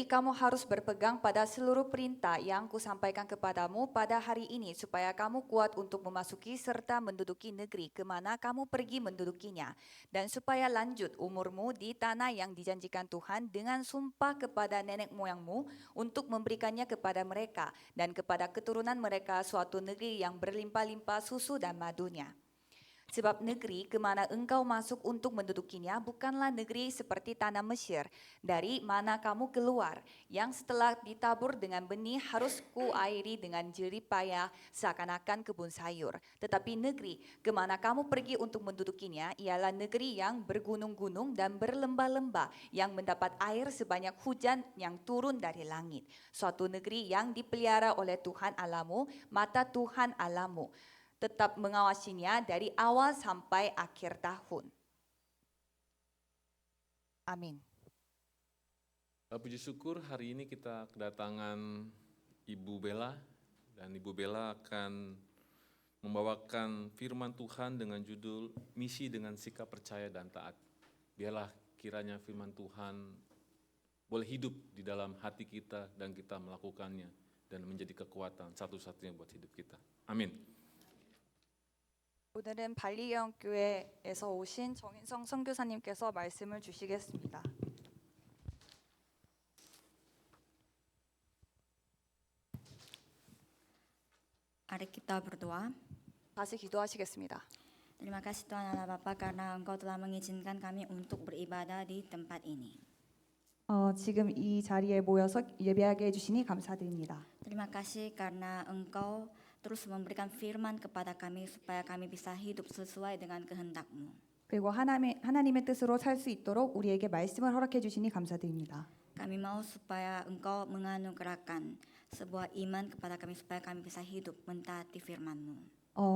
Jadi kamu harus berpegang pada seluruh perintah yang kusampaikan kepadamu pada hari ini supaya kamu kuat untuk memasuki serta menduduki negeri kemana kamu pergi mendudukinya. Dan supaya lanjut umurmu di tanah yang dijanjikan Tuhan dengan sumpah kepada nenek moyangmu untuk memberikannya kepada mereka dan kepada keturunan mereka suatu negeri yang berlimpah-limpah susu dan madunya. Sebab negeri kemana engkau masuk untuk mendudukinya bukanlah negeri seperti tanah Mesir, dari mana kamu keluar, yang setelah ditabur dengan benih harus kuairi dengan jerih payah seakan-akan kebun sayur. Tetapi negeri kemana kamu pergi untuk mendudukinya ialah negeri yang bergunung-gunung dan berlembah-lembah, yang mendapat air sebanyak hujan yang turun dari langit. Suatu negeri yang dipelihara oleh Tuhan Allahmu, mata Tuhan Allahmu tetap mengawasinya dari awal sampai akhir tahun. Amin. Puji syukur hari ini kita kedatangan Ibu Bella, dan Ibu Bella akan membawakan firman Tuhan dengan judul Misi dengan Sikap Percaya dan Taat. Biarlah kiranya firman Tuhan boleh hidup di dalam hati kita dan kita melakukannya dan menjadi kekuatan satu-satunya buat hidup kita. Amin. 오늘은 발리예언교회에서 오신 정인성 선교사님께서 말씀을 주시겠습니다. Mari kita berdoa. 다시 기도하시겠습니다. Terima kasih Tuhan Allah Bapa karena Engkau telah mengizinkan kami untuk beribadah di tempat ini. 지금 이 자리에 모여서 예배하게 해주시니 감사드립니다. Terima kasih karena Engkau terus memberikan firman kepada kami supaya kami bisa hidup sesuai dengan kehendak-Mu. 그리고 하나님의 뜻으로 살 수 있도록 우리에게 말씀을 허락해 주시니 감사드립니다. Kami mau supaya Engkau menganugerahkan sebuah iman kepada kami supaya kami bisa hidup mentaati firman-Mu.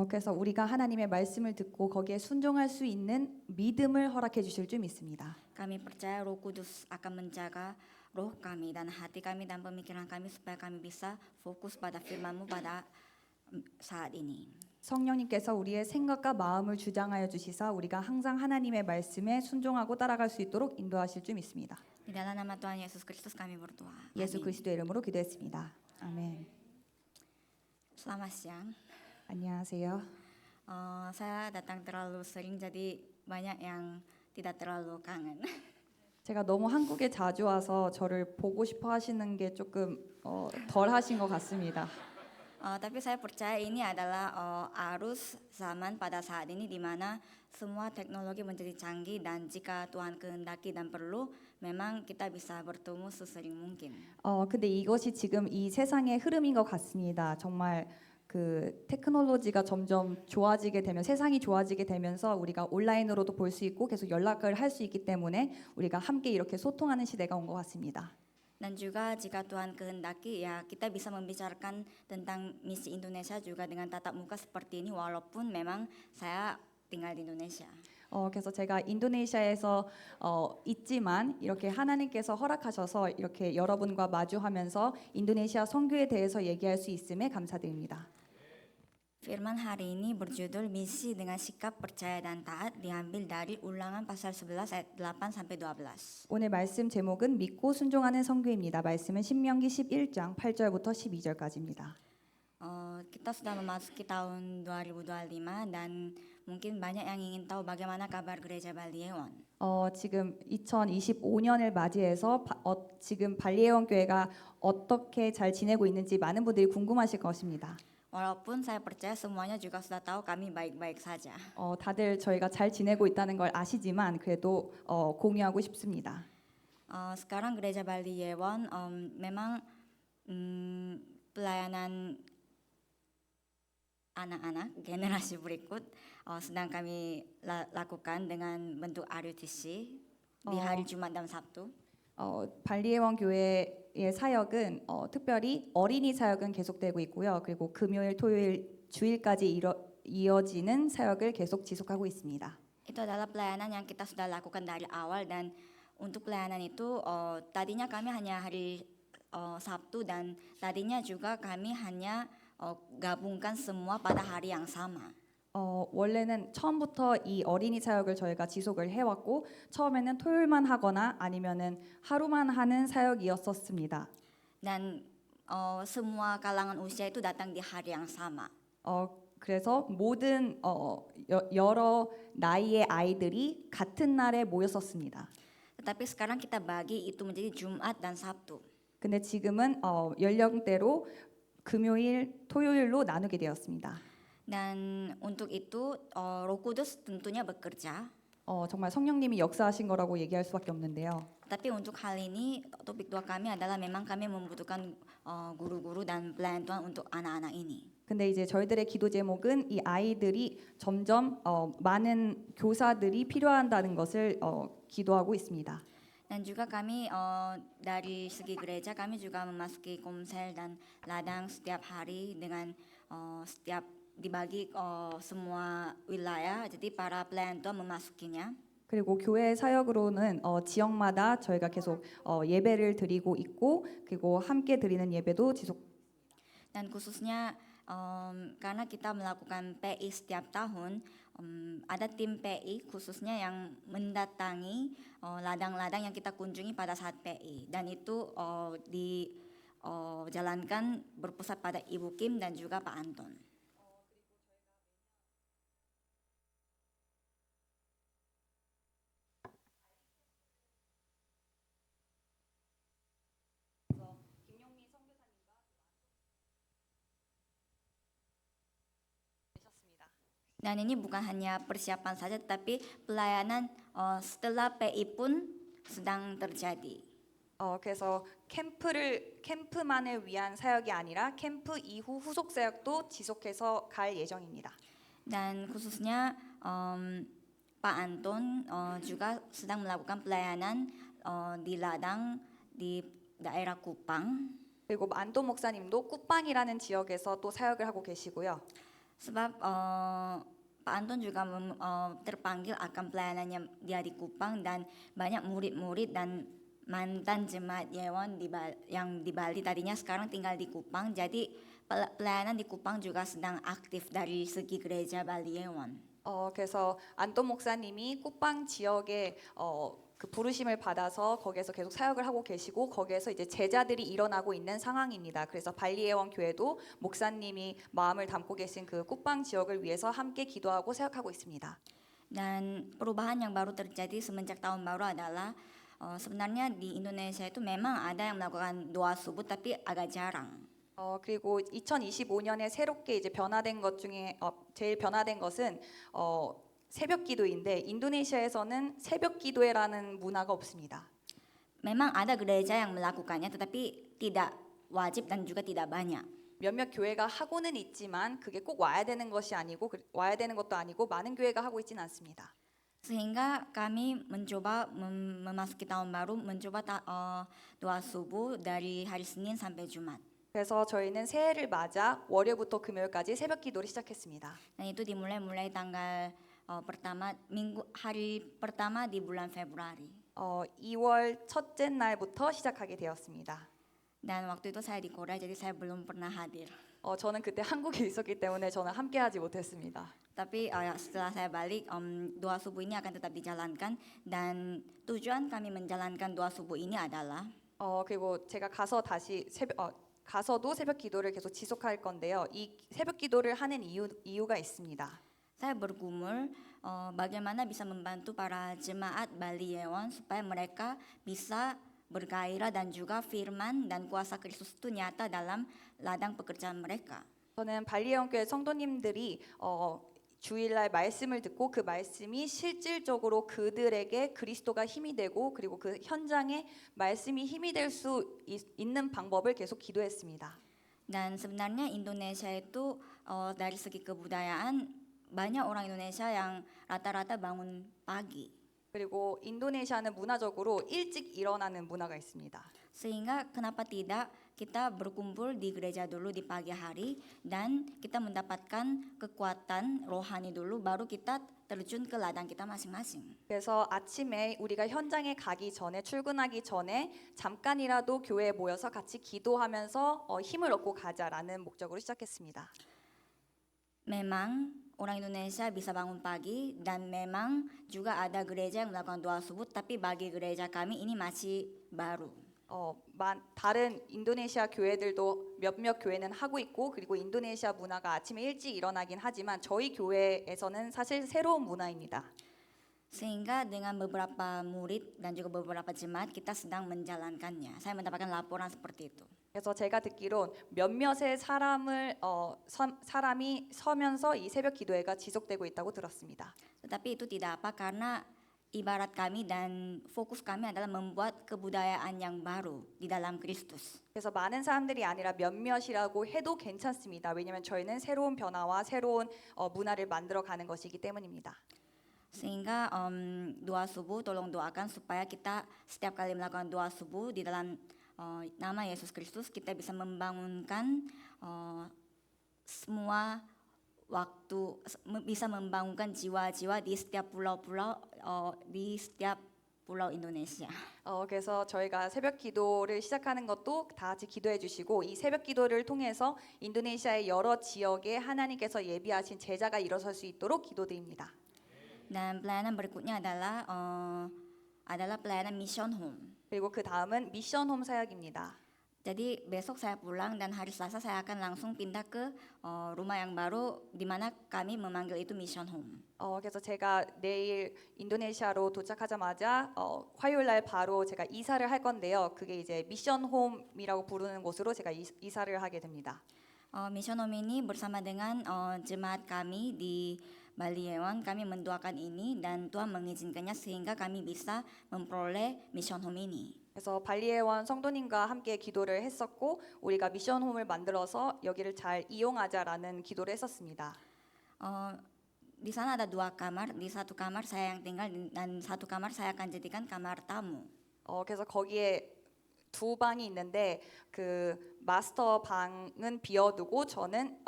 그래서 우리가 하나님의 말씀을 듣고 거기에 순종할 수 있는 믿음을 허락해 주실 줄 믿습니다. Kami percaya Roh Kudus akan menjaga roh kami dan hati kami dan pemikiran kami supaya kami bisa fokus pada firman-Mu pada saat ini. 성령님께서 우리의 생각과 마음을 주장하여 주시사 우리가 항상 하나님의 말씀에 순종하고 따라갈 수 있도록 인도하실 줄 믿습니다. Di dalam nama Tuhan Yesus Kristus kami berdoa. 예수 Amin. 그리스도의 이름으로 기도했습니다. 아멘. Selamat siang. 안녕하세요. Saya datang terlalu sering jadi banyak yang tidak terlalu kangen. 제가 너무 한국에 자주 와서 저를 보고 싶어 하시는 게 조금 덜 하신 것 같습니다. Tapi saya percaya ini adalah arus zaman pada saat ini di mana semua teknologi menjadi canggih dan jika Tuhan kehendaki dan perlu memang kita bisa bertemu sesering mungkin. 근데 이것이 지금 이 세상의 흐름인 것 같습니다. 정말 그 테크놀로지가 점점 좋아지게 되면 세상이 좋아지게 되면서 우리가 온라인으로도 볼 수 있고 계속 연락을 할 수 있기 때문에 우리가 함께 이렇게 소통하는 시대가 온 것 같습니다. Dan juga jika Tuhan kehendaki ya kita bisa membicarakan tentang misi Indonesia juga dengan tatap muka seperti ini walaupun memang saya tinggal di Indonesia. 그래서 제가 인도네시아에서 있지만 이렇게 하나님께서 허락하셔서 이렇게 여러분과 마주하면서 인도네시아 선교에 대해서 얘기할 수 있음에 감사드립니다. Firman hari ini berjudul Misi dengan Sikap Percaya dan Taat diambil dari Ulangan pasal 11 ayat 8 sampai 12. 오늘 말씀 제목은 믿고 순종하는 선교입니다. 말씀은 신명기 11장 8절부터 12절까지입니다. Kita sudah memasuki tahun 2025 dan mungkin banyak yang ingin tahu bagaimana kabar gereja Balieon. 지금 2025년을 맞이해서 지금 발리예원 교회가 어떻게 잘 지내고 있는지 많은 분들이 궁금하실 것입니다. Walaupun saya percaya semuanya juga sudah tahu kami baik-baik saja. 다들 저희가 잘 지내고 있다는 걸 아시지만 그래도 공유하고 싶습니다. Sekarang gereja Balieon memang pelayanan anak-anak generasi berikut sedang kami lakukan dengan bentuk RUTC di hari Jumat dan Sabtu. 발리예원 교회의 사역은 특별히 어린이 사역은 계속되고 있고요. 그리고 금요일, 토요일, 주일까지 이어지는 사역을 계속 지속하고 있습니다. Itu adalah pelayanan yang kita sudah lakukan dari awal dan untuk pelayanan itu tadinya kami hanya hari Sabtu dan tadinya juga kami hanya gabungkan semua pada hari yang sama. 원래는 처음부터 이 어린이 사역을 저희가 지속을 해왔고 처음에는 토요일만 하거나 아니면은 하루만 하는 사역이었었습니다. Dan semua kalangan usia itu datang di hari yang sama. 그래서 모든 여러 나이의 아이들이 같은 날에 모였었습니다. Tetapi sekarang kita bagi itu menjadi Jumat dan Sabtu. 근데 지금은 연령대로 금요일, 토요일로 나누게 되었습니다. Dan untuk itu Roh Kudus tentunya bekerja. 정말 성령님이 역사하신 거라고 얘기할 수밖에 없는데요. Tapi untuk hal ini topik doa kami adalah memang kami membutuhkan guru-guru dan pelayan Tuhan untuk anak-anak ini. 근데 이제 저희들의 기도 제목은 이 아이들이 점점 많은 교사들이 필요한다는 것을 기도하고 있습니다. Dan juga kami dari segi gereja kami juga memasuki komsel dan ladang setiap hari dengan setiap dibagi semua wilayah. Jadi para pelayan Tuhan memasukinya. 그리고 교회 사역으로는 지역마다 저희가 계속 예배를 드리고 있고 그리고 함께 드리는 예배도 지속. Dan khususnya karena kita melakukan PI setiap tahun, ada tim PI khususnya yang mendatangi ladang-ladang yang kita kunjungi pada saat PI. Dan itu dijalankan berpusat pada Ibu Kim dan juga Pak Anton. Dan ini bukan hanya persiapan saja, tetapi pelayanan setelah PI pun sedang terjadi. 그래서 캠프만을 위한 사역이 아니라 캠프 이후 후속 사역도 지속해서 갈 예정입니다. Dan khususnya Pak Anton juga sedang melakukan pelayanan di ladang di daerah Kupang. 그리고 안돈 목사님도 꾸빵이라는 지역에서 또 사역을 하고 계시고요. Sebab Pak Anton juga terpanggil akan pelayanannya dia di Kupang dan banyak murid-murid dan mantan jemaat Yewon yang di Bali tadinya sekarang tinggal di Kupang. Jadi pelayanan di Kupang juga sedang aktif dari segi gereja Bali Yewon. 그래서 안돈 목사님이 꾸빵 지역에 그 부르심을 받아서 거기에서 계속 사역을 하고 계시고 거기에서 이제 제자들이 일어나고 있는 상황입니다. 그래서 발리예원 교회도 목사님이 마음을 담고 계신 그 꾸빵 지역을 위해서 함께 기도하고 사역하고 있습니다. Dan perubahan yang baru terjadi semenjak tahun baru adalah sebenarnya di Indonesia itu memang ada yang melakukan doa subuh tapi agak jarang. 그리고 2025년에 새롭게 이제 변화된 것 중에 제일 변화된 것은 새벽 기도인데 인도네시아에서는 새벽 기도회라는 문화가 없습니다. Memang ada gereja yang melakukannya tetapi tidak wajib dan juga tidak banyak. 몇몇 교회가 하고는 있지만 그게 꼭 와야 되는 것이 아니고 와야 되는 것도 아니고 많은 교회가 하고 있지는 않습니다. Sehingga kami mencoba memasuki tahun baru mencoba doa subuh dari hari Senin sampai Jumat. 그래서 저희는 새해를 맞아 월요일부터 금요일까지 새벽 기도를 시작했습니다. Dan itu dimulai tanggal hari pertama di bulan Februari. 2월 첫째 날부터 시작하게 되었습니다. Dan waktu itu saya di Korea jadi saya belum pernah hadir. 저는 그때 한국에 있었기 때문에 저는 함께하지 못했습니다. Tapi setelah saya balik doa subuh ini akan tetap dijalankan dan tujuan kami menjalankan doa subuh ini adalah 그리고 제가 가서도 새벽 기도를 계속 지속할 건데요. 이 새벽 기도를 하는 이유가 있습니다. Saya bergumul bagaimana bisa membantu para jemaat Bali Yewon supaya mereka bisa bergairah dan juga firman dan kuasa Kristus itu nyata dalam ladang pekerjaan mereka. 저는 발리예원교회 성도님들이 주일날 말씀을 듣고 그 말씀이 실질적으로 그들에게 그리스도가 힘이 되고 그리고 그 현장에 말씀이 힘이 될 수 있는 방법을 계속 기도했습니다. Dan sebenarnya Indonesia itu dari segi kebudayaan banyak orang Indonesia yang rata-rata bangun pagi. 그리고 인도네시아는 문화적으로 일찍 일어나는 문화가 있습니다. Sehingga kenapa tidak kita berkumpul di gereja dulu di pagi hari dan kita mendapatkan kekuatan rohani dulu baru kita terjun ke ladang kita masing-masing. 그래서 아침에 우리가 현장에 가기 전에 출근하기 전에 잠깐이라도 교회에 모여서 같이 기도하면서 힘을 얻고 가자라는 목적으로 시작했습니다. Memang orang Indonesia bisa bangun pagi dan memang juga ada gereja yang melakukan doa subuh, tapi bagi gereja kami ini masih baru. 다른 인도네시아 교회들도 몇몇 교회는 하고 있고 그리고 인도네시아 문화가 아침에 일찍 일어나긴 하지만 저희 교회에서는 사실 새로운 문화입니다. Sehingga dengan beberapa murid dan juga beberapa jemaat kita sedang menjalankannya. Saya mendapatkan laporan seperti itu. 그래서 제가 듣기론 몇몇의 사람이 서면서 이 새벽 기도회가 지속되고 있다고 들었습니다. Tetapi itu tidak apa karena ibarat kami dan fokus kami adalah membuat kebudayaan yang baru di dalam Kristus. 그래서 많은 사람들이 아니라 몇몇이라고 해도 괜찮습니다. 왜냐하면 저희는 새로운 변화와 새로운 문화를 만들어 가는 것이기 때문입니다. Sehingga doa subuh tolong doakan supaya kita setiap kali melakukan doa subuh di dalam nama Yesus Kristus kita bisa membangunkan semua waktu, bisa membangunkan jiwa-jiwa di setiap pulau-pulau di setiap pulau Indonesia. 그래서 저희가 새벽 기도를 시작하는 것도 다 같이 기도해 주시고 이 새벽 기도를 통해서 인도네시아의 여러 지역에 하나님께서 예비하신 제자가 일어설 수 있도록 기도드립니다. Dan pelayanan berikutnya adalah pelayanan mission home. 그리고 그 다음은 미션 홈 사역입니다. Jadi besok saya pulang dan hari Selasa saya akan langsung pindah ke rumah yang baru di mana kami memanggil itu mission home. 그래서 제가 내일 인도네시아로 도착하자마자 화요일 날 바로 제가 이사를 할 건데요. 그게 이제 미션 홈이라고 부르는 곳으로 제가 이사를 하게 됩니다. Mission home ini bersama dengan jemaat kami di Bali Ewon kami mendoakan ini dan Tuhan mengizinkannya sehingga kami bisa memperoleh mission home ini. 그래서 발리에원 성도님과 함께 기도를 했었고 우리가 미션 홈을 만들어서 여기를 잘 이용하자라는 기도를 했었습니다. Di sana ada 2 kamar, di satu kamar saya yang tinggal dan satu kamar saya akan jadikan kamar tamu. 그래서 거기에 2방이 있는데 그 마스터 방은 비워두고 저는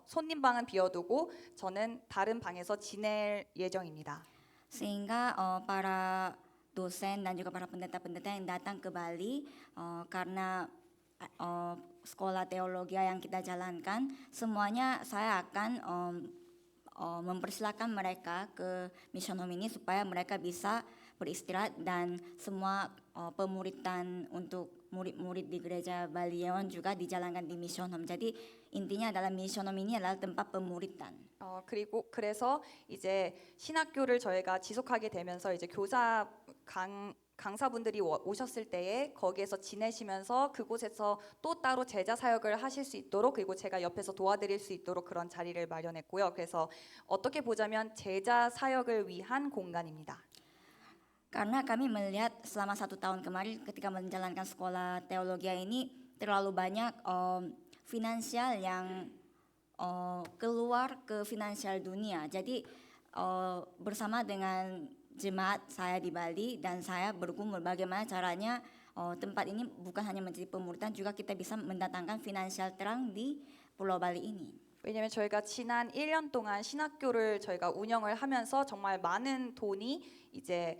손님 방은 비워두고 저는 다른 방에서 지낼 예정입니다. Sehingga para dosen dan juga para pendeta-pendeta yang datang ke Bali karena sekolah teologi yang kita jalankan semuanya saya akan mempersilakan mereka ke mission home ini supaya mereka bisa beristirahat dan semua pemuridan untuk murid-murid di gereja Bali Ewon juga dijalankan di mission home. Jadi intinya adalah mission home ini adalah tempat pemuridan. 그래서 이제 신학교를 저희가 지속하게 되면서 이제 강사분들이 오셨을 때에 거기에서 지내시면서 그곳에서 또 따로 제자 사역을 하실 수 있도록 그리고 제가 옆에서 도와드릴 수 있도록 그런 자리를 마련했고요. 그래서 어떻게 보자면 제자 사역을 위한 공간입니다. Karena kami melihat selama 1 tahun kemarin ketika menjalankan sekolah teologi ini terlalu banyak finansial yang keluar ke finansial dunia. Jadi bersama dengan jemaat saya di Bali dan saya bergumul bagaimana caranya tempat ini bukan hanya menjadi pemuridan juga kita bisa mendatangkan finansial terang di Pulau Bali ini. 왜냐하면 저희가 지난 1년 동안 신학교를 저희가 운영을 하면서 정말 많은 돈이 이제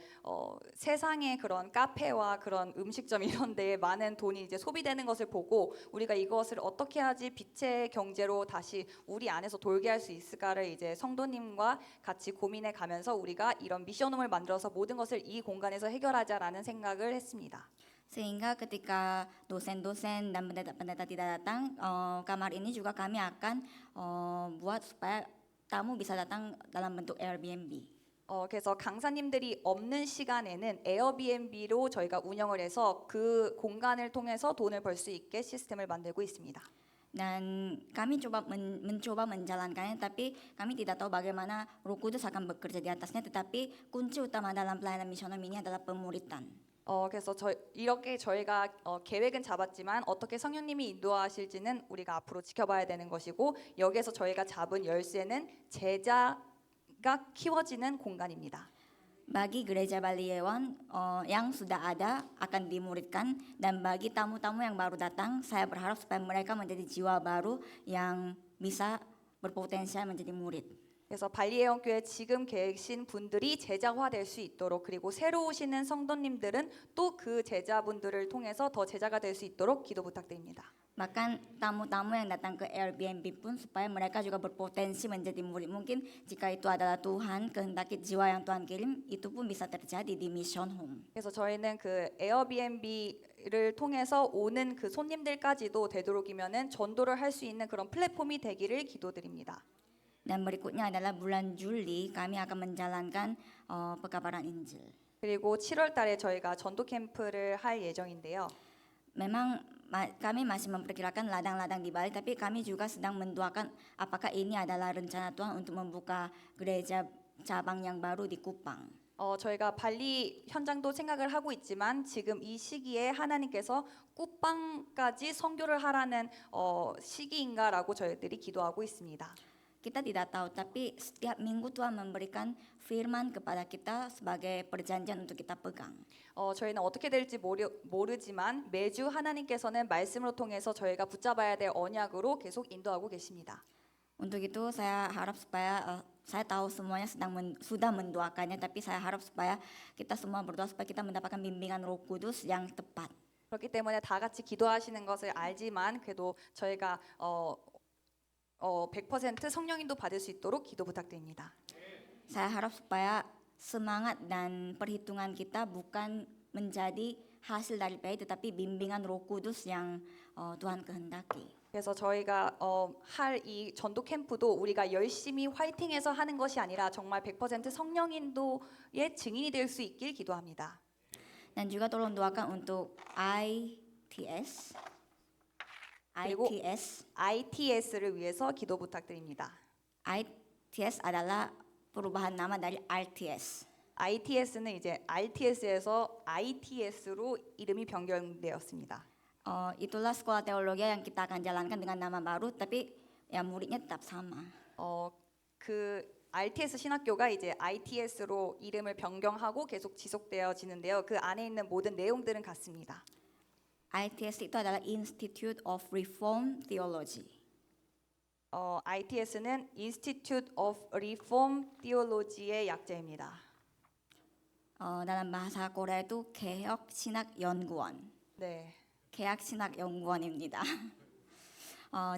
세상의 그런 카페와 그런 음식점 이런 데에 많은 돈이 이제 소비되는 것을 보고 우리가 이것을 어떻게 하지 빛의 경제로 다시 우리 안에서 돌게 할 수 있을까를 이제 성도님과 같이 고민해 가면서 우리가 이런 미션홈을 만들어서 모든 것을 이 공간에서 해결하자라는 생각을 했습니다. Sehingga ketika dosen-dosen dan pendeta-pendeta tidak datang, kamar ini juga kami akan buat supaya tamu bisa datang dalam bentuk Airbnb. 그래서 강사님들이 없는 시간에는 에어비앤비로 저희가 운영을 해서 그 공간을 통해서 돈을 벌 수 있게 시스템을 만들고 있습니다. Dan kami mencoba menjalankannya, tapi kami tidak tahu bagaimana Roh Kudus akan bekerja di atasnya. Tetapi kunci utama dalam pelayanan misioner ini adalah pemuridan. 그래서 이렇게 저희가 계획은 잡았지만 어떻게 성령님이 인도하실지는 우리가 앞으로 지켜봐야 되는 것이고 여기에서 저희가 잡은 열쇠는 제자가 키워지는 공간입니다. Bagi gereja Bali Ewon yang sudah ada akan dimuridkan dan bagi tamu-tamu yang baru datang saya berharap supaya mereka menjadi jiwa baru yang bisa berpotensial menjadi murid. 그래서 발리예언교회 지금 계신 분들이 제자화될 수 있도록, 그리고 새로 오시는 성도님들은 또 그 제자분들을 통해서 더 제자가 될 수 있도록 기도 부탁드립니다. Bahkan tamu-tamu yang datang ke Airbnb pun supaya mereka juga berpotensi menjadi murid. Mungkin jika itu adalah Tuhan, kehendaki jiwa yang Tuhan kirim, itu pun bisa terjadi di Mission Home. 그래서 저희는 그 에어비앤비를 통해서 오는 그 손님들까지도 되도록이면은 전도를 할 수 있는 그런 플랫폼이 되기를 기도드립니다. Dan berikutnya adalah bulan Juli kami akan menjalankan pekabaran Injil. 그리고 7월 달에 저희가 전도 캠프를 할 예정인데요. Memang kami masih memperkirakan ladang-ladang di Bali, tapi kami juga sedang mendoakan apakah ini adalah rencana Tuhan untuk membuka gereja cabang yang baru di Kupang. 저희가 발리 현장도 생각을 하고 있지만 지금 이 시기에 하나님께서 꾸빵까지 선교를 하라는 시기인가라고 저희들이 기도하고 있습니다. Kita tidak tahu, tapi setiap minggu Tuhan memberikan firman kepada kita sebagai perjanjian untuk kita pegang. 저희는 어떻게 될지 모르지만 매주 하나님께서는 말씀으로 통해서 저희가 붙잡아야 될 언약으로 계속 인도하고 계십니다. Untuk itu saya harap supaya saya tahu semuanya sudah mendoakannya, tapi saya harap supaya kita semua berdoa supaya kita mendapatkan bimbingan Roh Kudus yang tepat. 그렇기 때문에 다 같이 기도하시는 것을 알지만 그래도 저희가 100% 성령인도 받을 수 있도록 기도 부탁드립니다. Saya harap supaya semangat dan perhitungan kita bukan menjadi hasil dari PI, tetapi bimbingan Roh Kudus yang Tuhan kehendaki. 그래서 저희가 할 이 전도 캠프도 우리가 열심히 화이팅해서 하는 것이 아니라 정말 100% 성령 인도의 증인이 될 수 있길 기도합니다. Dan juga tolong doakan untuk ITS. 그리고 ITS. ITS를 위해서 기도 부탁드립니다. ITS adalah perubahan nama dari RTS. ITS는 이제 RTS에서 ITS로 이름이 변경되었습니다. Itulah sekolah teologi yang kita akan jalankan dengan nama baru, tapi ya muridnya tetap sama. 그 RTS 신학교가 이제 ITS로 이름을 변경하고 계속 지속되어지는데요. 그 안에 있는 모든 내용들은 같습니다. ITS itu adalah Institute of Reformed Theology. ITS는 Institute of Reform Theology의 약자입니다. dalam bahasa Korea itu 개혁 신학 연구원. 네. 개혁 신학 연구원입니다.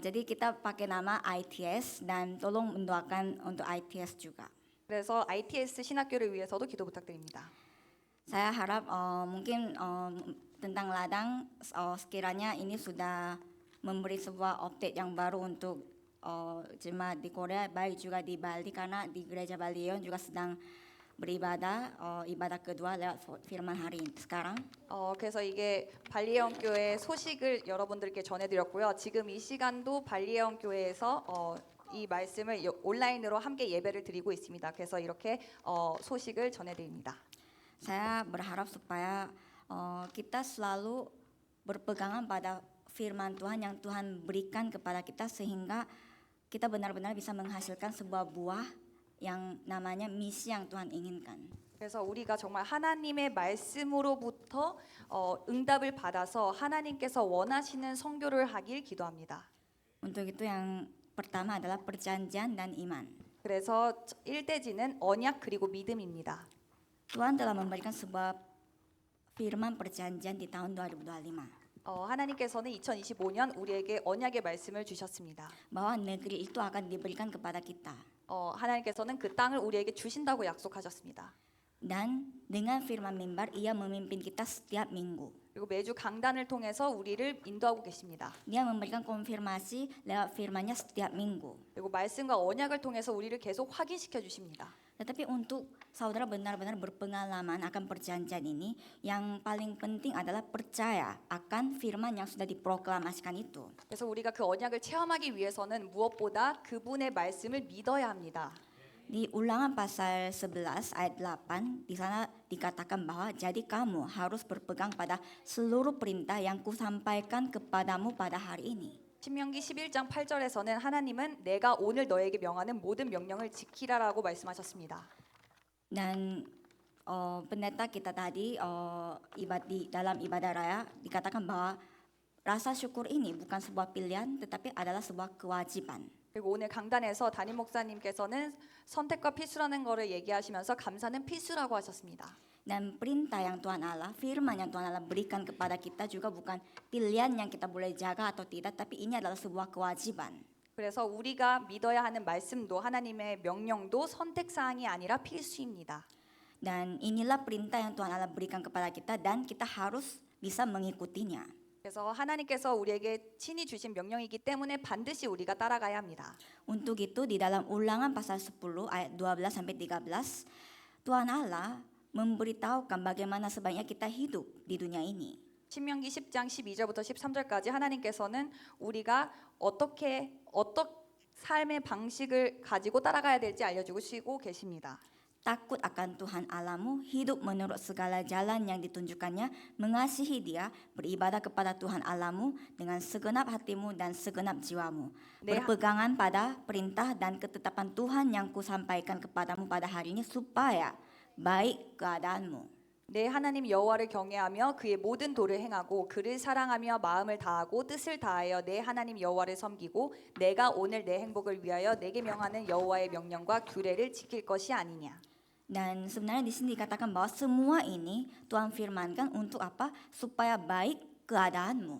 jadi kita pakai nama ITS dan tolong mendoakan untuk ITS juga. 그래서 ITS 신학교를 위해서도 기도 부탁드립니다. Saya harap mungkin tentang ladang sekiranya ini sudah memberi sebuah update yang baru untuk jemaat di Korea, baik juga di Bali, karena di gereja Balion juga sedang beribadah ibadah kedua lewat firman hari ini sekarang. 그래서 이게 발리에온 교회 소식을 여러분들께 전해드렸고요. 지금 이 시간도 발리에온 교회에서 이 말씀을 온라인으로 함께 예배를 드리고 있습니다. 그래서 이렇게 소식을 전해드립니다. Saya berharap supaya kita selalu berpegangan pada firman Tuhan yang Tuhan berikan kepada kita, sehingga kita benar-benar bisa menghasilkan sebuah buah yang namanya misi yang Tuhan inginkan. 그래서 우리가 정말 하나님의 말씀으로부터 응답을 받아서 하나님께서 원하시는 선교를 하길 기도합니다. Untuk itu yang pertama adalah perjanjian dan iman. 그래서 1대지는 언약 그리고 믿음입니다. Tuhan telah memberikan sebuah firman perjanjian di tahun 2025. 하나님께서는 2025년 우리에게 언약의 말씀을 주셨습니다. Bahwa negeri itu akan diberikan kepada kita. 하나님께서는 그 땅을 우리에게 주신다고 약속하셨습니다. Dan dengan firman mimbar ia memimpin kita setiap minggu. 그리고 매주 강단을 통해서 우리를 인도하고 계십니다. Dia memberikan konfirmasi lewat firman-Nya setiap minggu. 그리고 말씀과 언약을 통해서 우리를 계속 확인시켜 주십니다. Tetapi untuk saudara benar-benar berpengalaman akan perjanjian ini, yang paling penting adalah percaya akan firman yang sudah diproklamasikan itu. 그래서 우리가 그 언약을 체험하기 위해서는 무엇보다 그분의 말씀을 믿어야 합니다. Di Ulangan pasal 11 ayat 8 di sana dikatakan bahwa jadi kamu harus berpegang pada seluruh perintah yang kusampaikan kepadamu pada hari ini. 신명기 11장 8절에서는 하나님은 내가 오늘 너에게 명하는 모든 명령을 지키라라고 말씀하셨습니다. Dan pendeta kita tadi dalam ibadah raya dikatakan bahwa rasa syukur ini bukan sebuah pilihan tetapi adalah sebuah kewajiban. 그리고 오늘 강단에서 담임 목사님께서는 선택과 필수라는 거를 얘기하시면서 감사는 필수라고 하셨습니다. Dan perintah yang Tuhan Allah, firman yang Tuhan Allah berikan kepada kita juga bukan pilihan yang kita boleh jaga atau tidak, tapi ini adalah sebuah kewajiban. 그래서 우리가 믿어야 하는 말씀도 하나님의 명령도 선택 사항이 아니라 필수입니다. Dan inilah perintah yang Tuhan Allah berikan kepada kita dan kita harus bisa mengikutinya. 그래서 하나님께서 우리에게 친히 주신 명령이기 때문에 반드시 우리가 따라가야 합니다. Untuk itu di dalam Ulangan pasal 10 ayat 12 sampai 13, Tuhan Allah memberitahukan bagaimana sebaiknya kita hidup di dunia ini. 신명기 10장 12절부터 13절까지 하나님께서는 우리가 어떤 삶의 방식을 가지고 따라가야 될지 알려주시고 계십니다. Takut akan Tuhan Allahmu, hidup menurut segala jalan yang ditunjukkannya, mengasihi Dia, beribadah kepada Tuhan Allahmu dengan segenap hatimu dan segenap jiwamu. 네, Berpegangan pada perintah dan ketetapan Tuhan yang kusampaikan kepadamu pada hari ini supaya baik keadaanmu. 내 하나님 여호와를 경외하며 그의 모든 도를 행하고 그를 사랑하며 마음을 다하고 뜻을 다하여 내 하나님 여호와를 섬기고 내가 오늘 내 행복을 위하여 내게 명하는 여호와의 명령과 규례를 지킬 것이 아니냐. Dan sebenarnya di sini dikatakan bahwa semua ini Tuhan firmankan untuk apa? Supaya baik keadaanmu.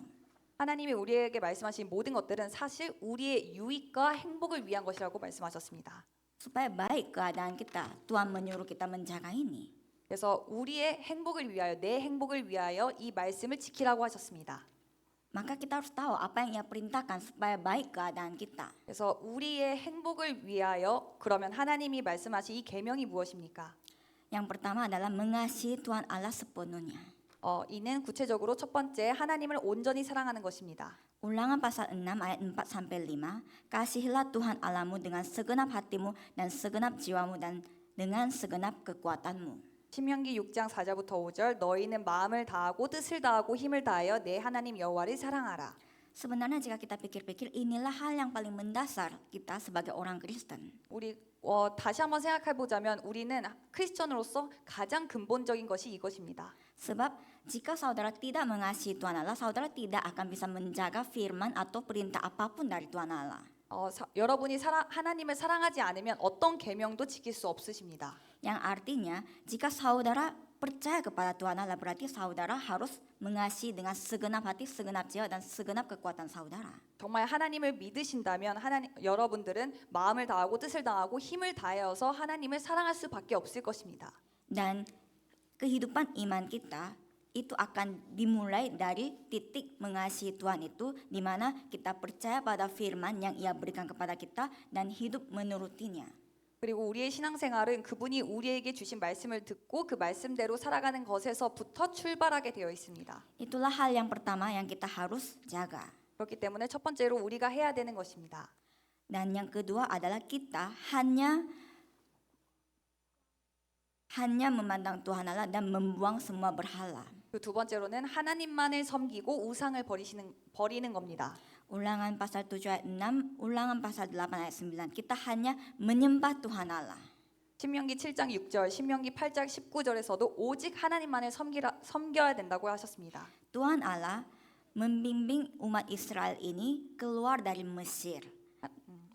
하나님이 우리에게 말씀하신 모든 것들은 사실 우리의 유익과 행복을 위한 것이라고 말씀하셨습니다. Supaya baik keadaan kita. Tuhan menyuruh kita menjaga ini. 그래서 우리의 행복을 위하여 내 행복을 위하여 이 말씀을 지키라고 하셨습니다. Maka kita harus tahu apa yang Ia perintahkan supaya baik keadaan kita. 그래서 우리의 행복을 위하여 그러면 하나님이 말씀하신 이 계명이 무엇입니까? Yang pertama adalah mengasihi Tuhan Allah sepenuhnya. 이는 구체적으로 첫 번째 하나님을 온전히 사랑하는 것입니다. Ulangan pasal 6 ayat 4 sampai 5. Kasihilah Tuhan Allahmu dengan segenap hatimu dan segenap jiwamu dan dengan segenap kekuatanmu. 신명기 6장 4절부터 5절 너희는 마음을 다하고 뜻을 다하고 힘을 다하여 내 하나님 여호와를 사랑하라. Sebenarnya jika kita pikir-pikir inilah hal yang paling mendasar kita sebagai orang Kristen. 우리 다시 한번 생각해 보자면 우리는 크리스천으로서 가장 근본적인 것이 이것입니다. Sebab jika saudara tidak mengasihi Tuhan Allah, saudara tidak akan bisa menjaga firman atau perintah apapun dari Tuhan Allah. 여러분이 하나님을 사랑하지 않으면 어떤 계명도 지킬 수 없으십니다. Yang artinya jika saudara percaya kepada Tuhan Allah berarti saudara harus mengasihi dengan segenap hati, segenap jiwa dan segenap kekuatan saudara. 정말 하나님을 믿으신다면 여러분들은 마음을 다하고 뜻을 다하고 힘을 다하여서 하나님을 사랑할 수밖에 없을 것입니다. Dan kehidupan iman kita itu akan dimulai dari titik mengasihi Tuhan itu di mana kita percaya pada firman yang Ia berikan kepada kita dan hidup menurutinya. 그리고 우리의 신앙생활은 그분이 우리에게 주신 말씀을 듣고 그 말씀대로 살아가는 것에서부터 출발하게 되어 있습니다. Itulah hal yang pertama yang kita harus jaga. 그렇기 때문에 첫 번째로 우리가 해야 되는 것입니다. Dan yang kedua adalah kita hanya memandang Tuhan Allah dan membuang semua berhala. 그 두 번째로는 하나님만을 섬기고 우상을 버리는 겁니다. Ulangan pasal 7 ayat 6, Ulangan pasal 8 ayat 9. Kita hanya menyembah Tuhan Allah. 신명기 7장 6절, 신명기 8장 19절에서도 오직 하나님만을 섬겨야 된다고 하셨습니다. Tuhan Allah membimbing umat Israel ini keluar dari Mesir.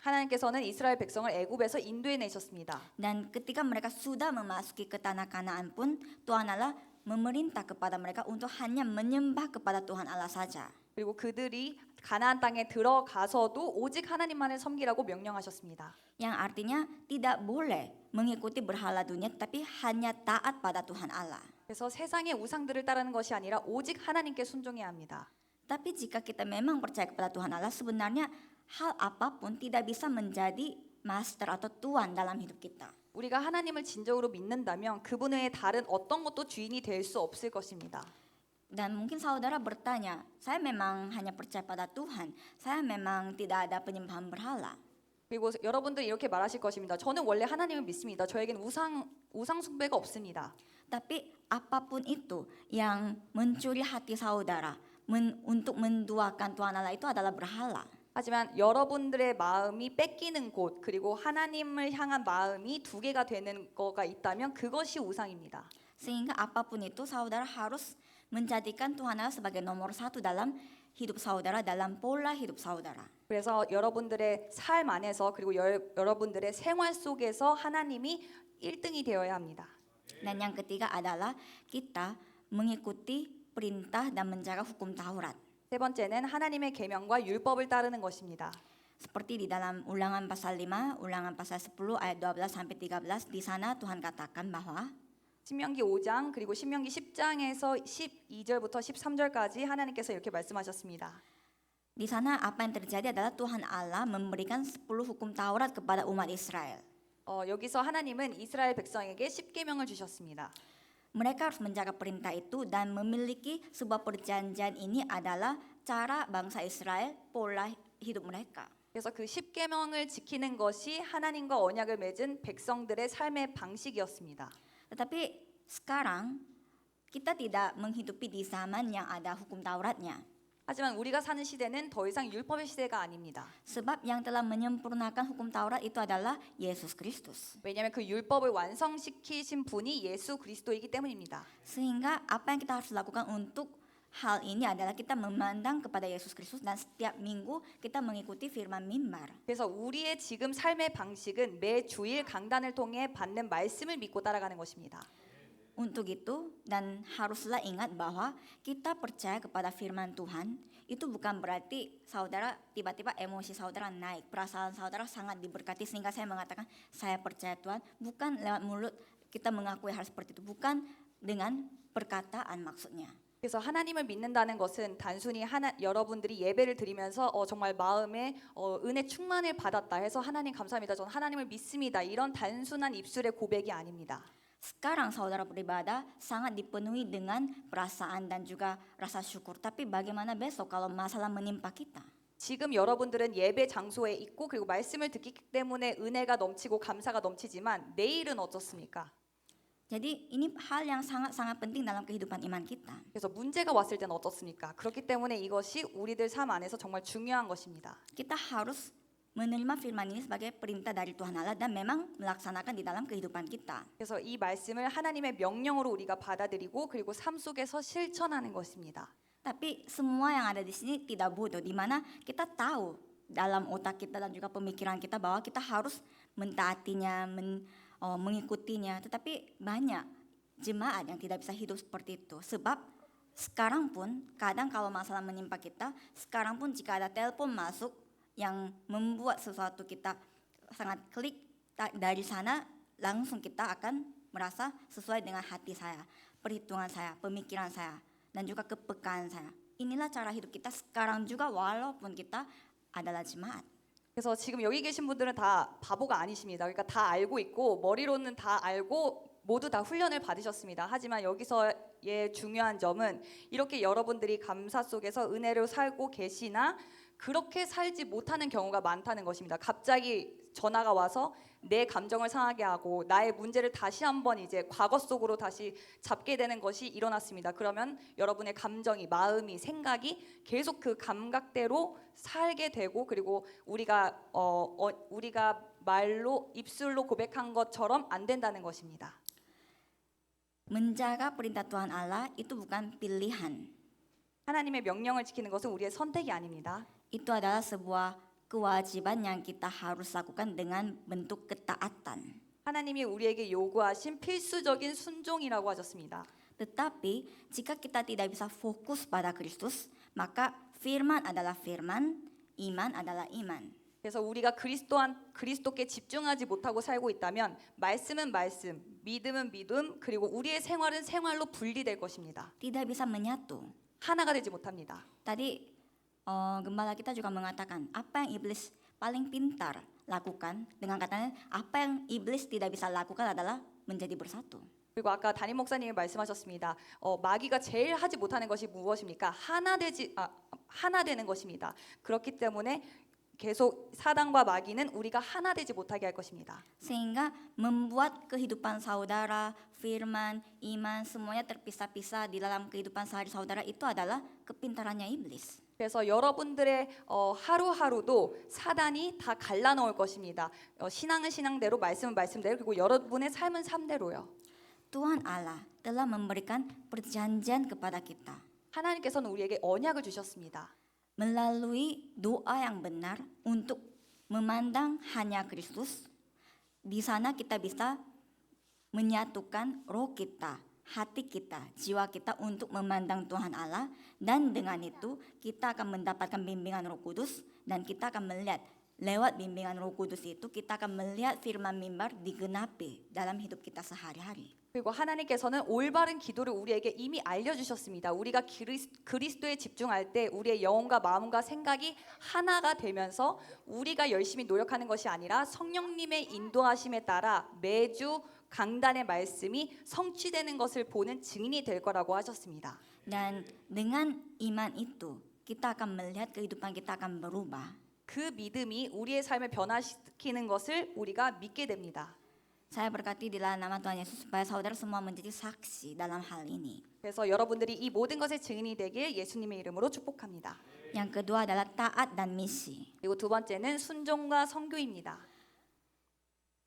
하나님께서는 이스라엘 백성을 애굽에서 인도해 내셨습니다. Dan ketika mereka sudah memasuki ke tanah Kanaan pun Tuhan Allah memerintah kepada mereka untuk hanya menyembah kepada Tuhan Allah saja. 그리고 그들이 가나안 땅에 들어가서도 오직 하나님만을 섬기라고 명령하셨습니다. Yang artinya tidak boleh mengikuti berhala dunia tapi hanya taat pada Tuhan Allah. 그래서 세상의 우상들을 따르는 것이 아니라 오직 하나님께 순종해야 합니다. Tapi jika kita memang percaya kepada Tuhan Allah, sebenarnya hal apapun tidak bisa menjadi master atau tuan dalam hidup kita. 우리가 하나님을 진정으로 믿는다면 그분 외에 다른 어떤 것도 주인이 될 수 없을 것입니다. Dan mungkin saudara bertanya, saya memang hanya percaya pada Tuhan, saya memang tidak ada penyembahan berhala. 그리고 여러분들이 이렇게 말하실 것입니다. 저는 원래 하나님을 믿습니다. 저에겐 우상 숭배가 없습니다. Tapi apapun itu yang mencuri hati saudara untuk menduakan Tuhan Allah itu adalah berhala. 하지만 여러분들의 마음이 뺏기는 곳 그리고 하나님을 향한 마음이 두 개가 되는 거가 있다면 그것이 우상입니다. Sehingga apapun itu saudara harus menjadikan Tuhan Allah sebagai nomor satu dalam hidup saudara dalam pola hidup saudara. 그래서 여러분들의 삶 안에서 그리고 여러분들의 생활 속에서 하나님이 1등이 되어야 합니다. Dan yang ketiga adalah kita mengikuti perintah dan menjaga hukum Taurat. 세 번째는 하나님의 계명과 율법을 따르는 것입니다. Seperti di dalam Ulangan pasal 5, Ulangan pasal 10 ayat 12 sampai 13, di sana Tuhan katakan bahwa 신명기 5장 그리고 신명기 10장에서 12절부터 13절까지 하나님께서 이렇게 말씀하셨습니다. di sana apa yang terjadi adalah Tuhan Allah memberikan 10 hukum Taurat kepada umat Israel. 여기서 하나님은 이스라엘 백성에게 10계명을 주셨습니다. Mereka harus menjaga perintah itu dan memiliki sebuah perjanjian ini adalah cara bangsa Israel, pola hidup mereka. 그래서 그 10계명을 지키는 것이 하나님과 언약을 맺은 백성들의 삶의 방식이었습니다. Tetapi sekarang kita tidak menghidupi di zaman yang ada hukum Tauratnya. 하지만 우리가 사는 시대는 더 이상 율법의 시대가 아닙니다. Sebab yang telah menyempurnakan hukum Taurat itu adalah Yesus Kristus. 왜냐하면 그 율법을 완성시키신 분이 예수 그리스도이기 때문입니다. Sehingga apa yang kita harus lakukan untuk hal ini adalah kita memandang kepada Yesus Kristus dan setiap minggu kita mengikuti firman mimbar. 그래서 우리의 지금 삶의 방식은 매 주일 강단을 통해 받는 말씀을 믿고 따라가는 것입니다. Untuk itu dan haruslah ingat bahwa kita percaya kepada firman Tuhan itu bukan berarti saudara tiba-tiba emosi saudara naik, perasaan saudara sangat diberkati sehingga saya mengatakan saya percaya Tuhan, bukan lewat mulut kita mengakui hal seperti itu, bukan dengan perkataan maksudnya. 그래서 하나님을 믿는다는 것은 단순히 여러분들이 예배를 드리면서 정말 마음에 은혜 충만을 받았다 해서 하나님 감사합니다. 저는 하나님을 믿습니다. 이런 단순한 입술의 고백이 아닙니다. Sekarang saudara beribadah sangat dipenuhi dengan perasaan dan juga rasa syukur. Tapi bagaimana besok kalau masalah menimpa kita? 지금 여러분들은 예배 장소에 있고 그리고 말씀을 듣기 때문에 은혜가 넘치고 감사가 넘치지만 내일은 어떻습니까? Jadi ini hal yang sangat-sangat penting dalam kehidupan iman kita. 그래서 문제가 왔을 때는 어떻습니까? 그렇기 때문에 이것이 우리들 삶 안에서 정말 중요한 것입니다. Kita harus menerima firman ini sebagai perintah dari Tuhan Allah dan memang melaksanakan di dalam kehidupan kita. 그래서 이 말씀을 하나님의 명령으로 우리가 받아들이고 그리고 삶 속에서 실천하는 것입니다. Tapi semua yang ada di sini tidak bodoh, di mana kita tahu dalam otak kita dan juga pemikiran kita bahwa kita harus mentaatinya, mengikutinya. Tetapi banyak jemaat yang tidak bisa hidup seperti itu. Sebab sekarang pun kadang kalau masalah menimpa kita, sekarang pun jika ada telepon masuk yang membuat sesuatu kita sangat klik, dari sana langsung kita akan merasa sesuai dengan hati saya, perhitungan saya, pemikiran saya, dan juga kepekaan saya. Inilah cara hidup kita sekarang juga walaupun kita adalah jemaat. 그래서 지금 여기 계신 분들은 다 바보가 아니십니다. 그러니까 다 알고 있고 머리로는 다 알고 모두 다 훈련을 받으셨습니다. 하지만 여기서의 중요한 점은 이렇게 여러분들이 감사 속에서 은혜로 살고 계시나 그렇게 살지 못하는 경우가 많다는 것입니다. 갑자기 전화가 와서 내 감정을 상하게 하고 나의 문제를 다시 한번 이제 과거 속으로 다시 잡게 되는 것이 일어났습니다. 그러면 여러분의 감정이, 마음이, 생각이 계속 그 감각대로 살게 되고 그리고 우리가 말로 입술로 고백한 것처럼 안 된다는 것입니다. Menjaga perintah Tuhan Allah itu bukan pilihan. 하나님의 명령을 지키는 것은 우리의 선택이 아닙니다. Itu adalah sebuah kewajiban yang kita harus lakukan dengan bentuk ketaatan. 하나님이 우리에게 요구하신 필수적인 순종이라고 하셨습니다. Tetapi jika kita tidak bisa fokus pada Kristus, maka firman adalah firman, iman adalah iman. 그래서 우리가 그리스도께 집중하지 못하고 살고 있다면 말씀은 말씀, 믿음은 믿음, 그리고 우리의 생활은 생활로 분리될 것입니다. Tidak bisa menyatu. 하나가 되지 못합니다. Tadi gembala kita juga mengatakan apa yang iblis paling pintar lakukan, dengan katanya apa yang iblis tidak bisa lakukan adalah menjadi bersatu. 그리고 아까 담임 목사님이 말씀하셨습니다. 마귀가 제일 하지 못하는 것이 무엇입니까? 하나 되는 것입니다. 그렇기 때문에 계속 사단과 마귀는 우리가 하나 되지 못하게 할 것입니다. Sehingga membuat kehidupan saudara, firman, iman semuanya terpisah-pisah di dalam kehidupan sehari saudara itu adalah kepintarannya iblis. 그래서 여러분들의 하루하루도 사단이 다 갈라놓을 것입니다. 신앙은 신앙대로, 말씀은 말씀대로, 그리고 여러분의 삶은 삶대로요. Tuhan Allah telah memberikan perjanjian kepada kita. 하나님께서는 우리에게 언약을 주셨습니다. Melalui doa yang benar untuk memandang hanya Kristus, di sana kita bisa menyatukan roh kita, hati kita, jiwa kita untuk memandang Tuhan Allah, dan dengan itu kita akan mendapatkan bimbingan Roh Kudus dan kita akan melihat lewat bimbingan Roh Kudus itu kita akan melihat firman mimbar digenapi dalam hidup kita sehari-hari. 그리고 하나님께서는 올바른 기도를 우리에게 이미 알려주셨습니다. 우리가 그리스도에 집중할 때 우리의 영혼과 마음과 생각이 하나가 되면서 우리가 열심히 노력하는 것이 아니라 성령님의 인도하심에 따라 매주 강단의 말씀이 성취되는 것을 보는 증인이 될 거라고 하셨습니다. Dan dengan iman itu kita akan melihat kehidupan kita akan berubah. 그 믿음이 우리의 삶을 변화시키는 것을 우리가 믿게 됩니다. Saya berkati di dalam nama Tuhan Yesus supaya saudara semua menjadi saksi dalam hal ini. 그래서 여러분들이 이 모든 것의 증인이 되길 예수님의 이름으로 축복합니다. Yang kedua adalah taat dan misi. 그리고 두 번째는 순종과 선교입니다.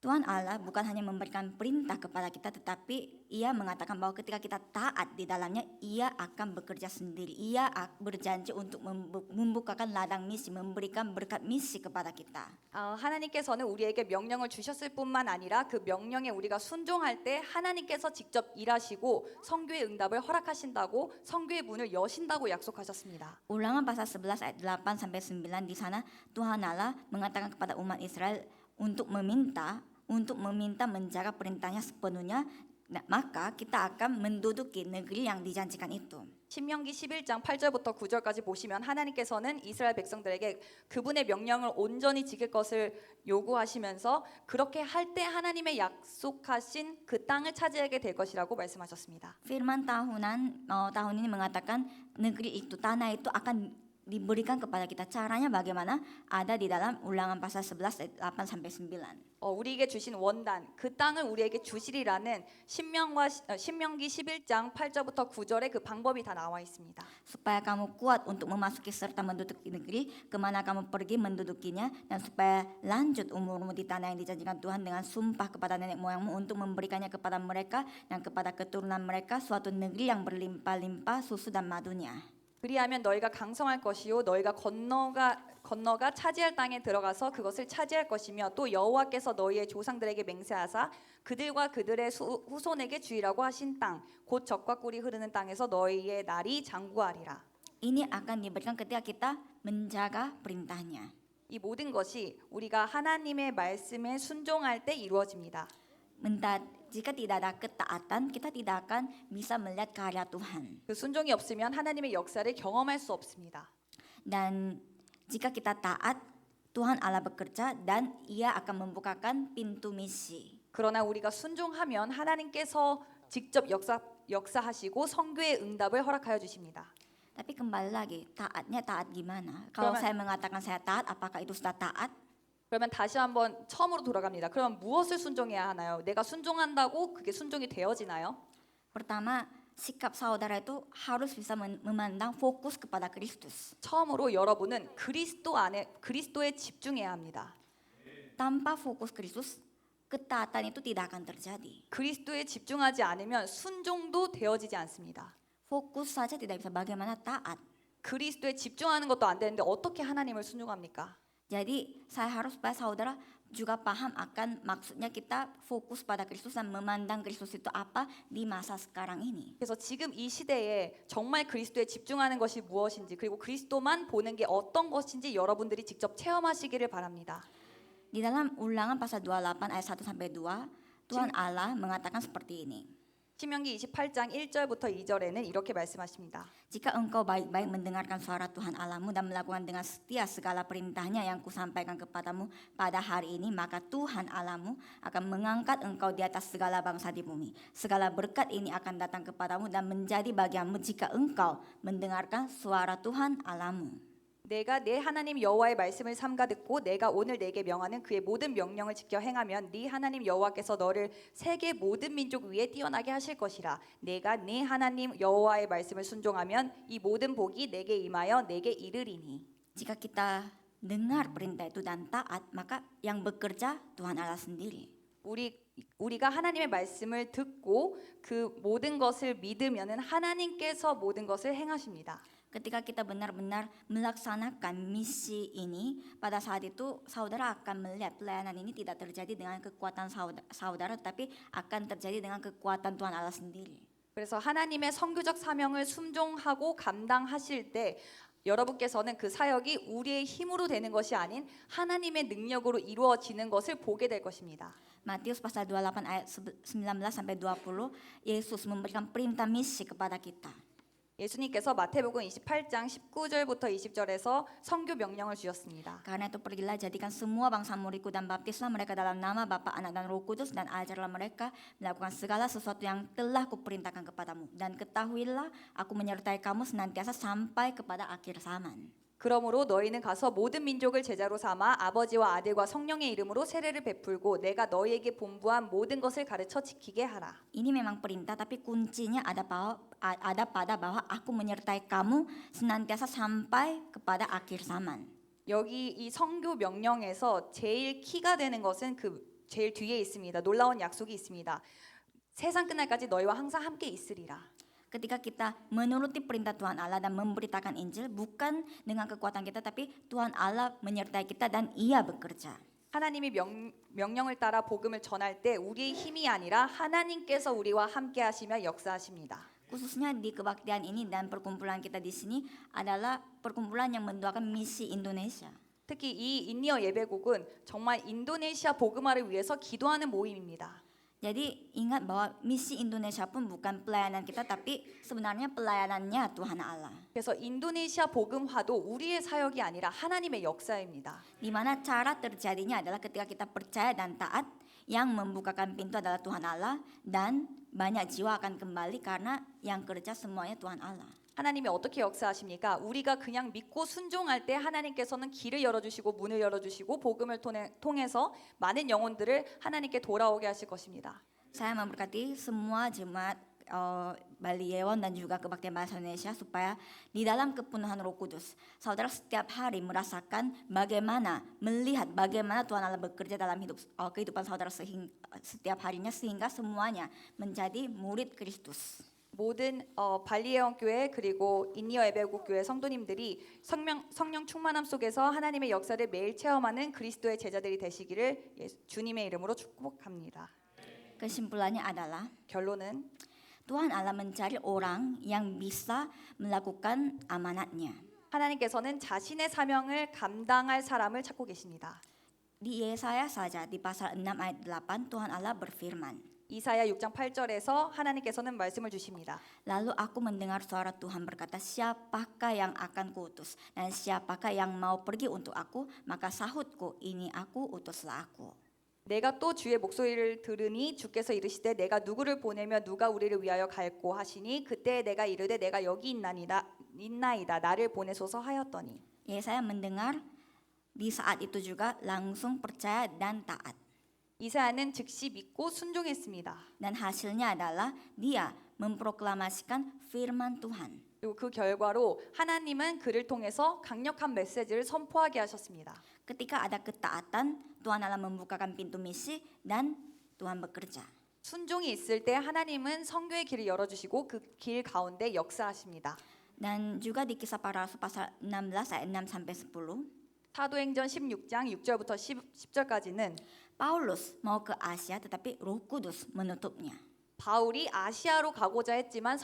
Tuhan Allah bukan hanya memberikan perintah kepada kita, tetapi Ia mengatakan bahwa ketika kita taat di dalamnya, Ia akan bekerja sendiri. Ia berjanji untuk membukakan ladang misi, memberikan berkat misi kepada kita. 하나님께서는 우리에게 명령을 주셨을 뿐만 아니라 그 명령에 우리가 순종할 때 하나님께서 직접 일하시고 선교의 응답을 허락하신다고 선교의 문을 여신다고 약속하셨습니다. Ulangan pasal 11 ayat 8 sampai 9 di sana Tuhan Allah mengatakan kepada umat Israel untuk meminta menjaga perintahnya sepenuhnya, maka kita akan menduduki negeri yang dijanjikan itu. 신명기 11장 8절부터 9절까지 보시면 하나님께서는 이스라엘 백성들에게 그분의 명령을 온전히 지킬 것을 요구하시면서 그렇게 할 때 하나님의 약속하신 그 땅을 차지하게 될 것이라고 말씀하셨습니다. Firman tahun ini mengatakan negeri itu, tanah itu akan diberikan kepada kita. Caranya bagaimana? Ada di dalam Ulangan pasal 11 ayat 8 sampai 9. 우리에게 주신 원단, 그 땅을 우리에게 주시리라는 신명기 11장 8절부터 9절에 그 방법이 다 나와 있습니다. Supaya kamu kuat untuk memasuki serta menduduki negeri kemana kamu pergi mendudukinya, dan supaya lanjut umurmu di tanah yang dijanjikan Tuhan dengan sumpah kepada nenek moyangmu untuk memberikannya kepada mereka dan kepada keturunan mereka, suatu negeri yang berlimpah-limpah susu dan madunya. 그리하면 너희가 강성할 것이요 너희가 건너가 차지할 땅에 들어가서 그것을 차지할 것이며 또 여호와께서 너희의 조상들에게 맹세하사 그들과 그들의 후손에게 주의라고 하신 땅 곧 젖과 꿀이 흐르는 땅에서 너희의 날이 장구하리라. Ini akan diberikan ketika kita menjaga perintahnya. 이 모든 것이 우리가 하나님의 말씀에 순종할 때 이루어집니다. Jika tidak ada ketaatan, kita tidak akan bisa melihat karya Tuhan. 그 순종이 없으면 하나님의 역사를 경험할 수 없습니다. Dan jika kita taat, Tuhan Allah bekerja dan Ia akan membukakan pintu misi. 그러나 우리가 순종하면 하나님께서 직접 역사하시고 선교의 응답을 허락하여 주십니다. Tapi kembali lagi, taatnya taat gimana? Kalau saya mengatakan saya taat, apakah itu sudah taat? 그러면 다시 한번 처음으로 돌아갑니다. 그러면 무엇을 순종해야 하나요? 내가 순종한다고 그게 순종이 되어지나요? Pertama, sikap saudara itu harus bisa memandang fokus kepada Kristus. 처음으로 여러분은 그리스도에 집중해야 합니다. Tanpa fokus Kristus, ketaatan itu tidak akan terjadi. 그리스도에 집중하지 않으면 순종도 되어지지 않습니다. Fokus saja tidak bisa, bagaimana taat? 그리스도에 집중하는 것도 안 되는데 어떻게 하나님을 순종합니까? Jadi saya harus supaya saudara juga paham akan maksudnya kita fokus pada Kristus dan memandang Kristus itu apa di masa sekarang ini. 그래서 지금 이 시대에 정말 그리스도에 집중하는 것이 무엇인지 그리고 그리스도만 보는 게 어떤 것인지 여러분들이 직접 체험하시기를 바랍니다. Di dalam Ulangan pasal 28 ayat 1 sampai 2, Tuhan Allah mengatakan seperti ini. 신명기 28장 1절부터 2절에는 이렇게 말씀하십니다. Jika engkau baik-baik mendengarkan suara Tuhan Allahmu dan melakukan dengan setia segala perintahnya yang kusampaikan kepadamu pada hari ini, maka Tuhan Allahmu akan mengangkat engkau di atas segala bangsa di bumi. Segala berkat ini akan datang kepadamu dan menjadi bagianmu jika engkau mendengarkan suara Tuhan Allahmu. 내가 내 하나님 여호와의 말씀을 삼가 듣고 내가 오늘 내게 명하는 그의 모든 명령을 지켜 행하면 네 하나님 여호와께서 너를 세계 모든 민족 위에 뛰어나게 하실 것이라. 내가 네 하나님 여호와의 말씀을 순종하면 이 모든 복이 내게 임하여 내게 이르리니. Jika kita dengar perintah itu dan taat, maka yang bekerja Tuhan Allah sendiri. 우리가 하나님의 말씀을 듣고 그 모든 것을 믿으면은 하나님께서 모든 것을 행하십니다. Ketika kita benar-benar melaksanakan misi ini, pada saat itu saudara akan melihat pelayanan ini tidak terjadi dengan kekuatan saudara, tapi akan terjadi dengan kekuatan Tuhan Allah sendiri. 그래서 하나님의 선교적 사명을 순종하고 감당하실 때 여러분께서는 그 사역이 우리의 힘으로 되는 것이 아닌 하나님의 능력으로 이루어지는 것을 보게 될 것입니다. Matius pasal 28 ayat 19 sampai 20, Yesus memberikan perintah misi kepada kita. 예수님께서 마태복음 28장 19절부터 20절에서 선교 명령을 주셨습니다. Karena itu pergilah jadikan semua bangsa muridku dan baptislah mereka dalam nama Bapa, Anak dan Roh Kudus, dan ajarlah mereka melakukan segala sesuatu yang telah kuperintahkan kepadamu, dan ketahuilah aku menyertai kamu senantiasa sampai kepada akhir zaman. 그러므로 너희는 가서 모든 민족을 제자로 삼아 아버지와 아들과 성령의 이름으로 세례를 베풀고 내가 너희에게 본부한 모든 것을 가르쳐 지키게 하라. Ini memang perintah, tapi kuncinya ada pada bahwa aku menyertai kamu senantiasa sampai kepada akhir zaman. 여기 이 선교 명령에서 제일 키가 되는 것은 그 제일 뒤에 있습니다. 놀라운 약속이 있습니다. 세상 끝날까지 너희와 항상 함께 있으리라. Ketika kita menuruti perintah Tuhan Allah dan memberitakan Injil, bukan dengan kekuatan kita, tapi Tuhan Allah menyertai kita dan Ia bekerja. 하나님이 명령을 따라 복음을 전할 때 우리의 힘이 아니라 하나님께서 우리와 함께 하시며 역사하십니다. Khususnya di kebaktian ini dan perkumpulan kita di sini adalah perkumpulan yang mendoakan misi Indonesia. 특히 이 인니어 예배국은 정말 인도네시아 복음화를 위해서 기도하는 모임입니다. Jadi ingat bahwa misi Indonesia pun bukan pelayanan kita, tapi sebenarnya pelayanannya Tuhan Allah. 그래서 인도네시아 복음화도 우리의 사역이 아니라 하나님의 역사입니다. Di mana cara terjadinya adalah ketika kita percaya dan taat, yang membukakan pintu adalah Tuhan Allah, dan banyak jiwa akan kembali karena yang kerja semuanya Tuhan Allah. 하나님이 어떻게 역사하십니까? 우리가 그냥 믿고 순종할 때 하나님께서는 길을 열어주시고 문을 열어주시고 복음을 통해서 많은 영혼들을 하나님께 돌아오게 하실 것입니다. Saya memberkati semua jemaat Bali Yewon dan juga Kebaktian Bahasa Indonesia supaya di dalam kepenuhan Roh Kudus saudara setiap hari merasakan melihat bagaimana Tuhan Allah bekerja dalam kehidupan saudara setiap harinya sehingga semuanya menjadi murid Kristus. 모든 발리예원 교회 그리고 인니어 예배국 교회 성도님들이 성령 충만함 속에서 하나님의 역사를 매일 체험하는 그리스도의 제자들이 되시기를 주님의 이름으로 축복합니다. Kesimpulannya adalah 결론은 Tuhan Allah mencari orang yang bisa melakukan amanatnya. 하나님께서는 자신의 사명을 감당할 사람을 찾고 계십니다. Di Yesaya saja di pasal 6 ayat 8 Tuhan Allah berfirman. 이사야 6장 8절에서 하나님께서는 말씀을 주십니다. Lalu aku mendengar suara Tuhan berkata, siapakah yang akan kuutus dan siapakah yang mau pergi untuk aku? Maka sahutku, ini aku, utuslah aku. 내가 또 주의 목소리를 들으니 주께서 이르시되 내가 누구를 보내며 누가 우리를 위하여 갈고 하시니 그때 내가 이르되 내가 여기 있나이다 나를 보내소서 하였더니. Yesaya mendengar di saat itu juga langsung percaya dan taat. 이사야는 즉시 믿고 순종했습니다. Dan hasilnya adalah dia memproklamasikan firman Tuhan. 그리고 그 결과로 하나님은 그를 통해서 강력한 메시지를 선포하게 하셨습니다. Ketika ada ketaatan, Tuhan Allah membukakan pintu misi dan Tuhan bekerja. 순종이 있을 때 하나님은 선교의 길을 열어주시고 그 길 가운데 역사하십니다. Dan juga di Kisah Para Rasul pasal 16 ayat 6 sampai 10. 사도행전 16장 6절부터 10절까지는 Paulus mau ke Asia tetapi Roh Kudus menutupnya. 바울이 아시아로 가고자 했지만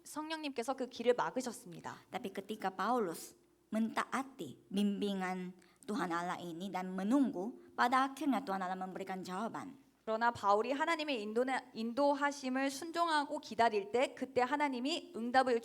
성령님께서 그 길을 막으셨습니다. Tapi ketika Paulus mentaati bimbingan Tuhan Allah ini dan menunggu, pada akhirnya Tuhan Allah memberikan jawaban. 그러나 바울이 하나님의 인도하심을 순종하고 기다릴 때 그때 하나님이 응답을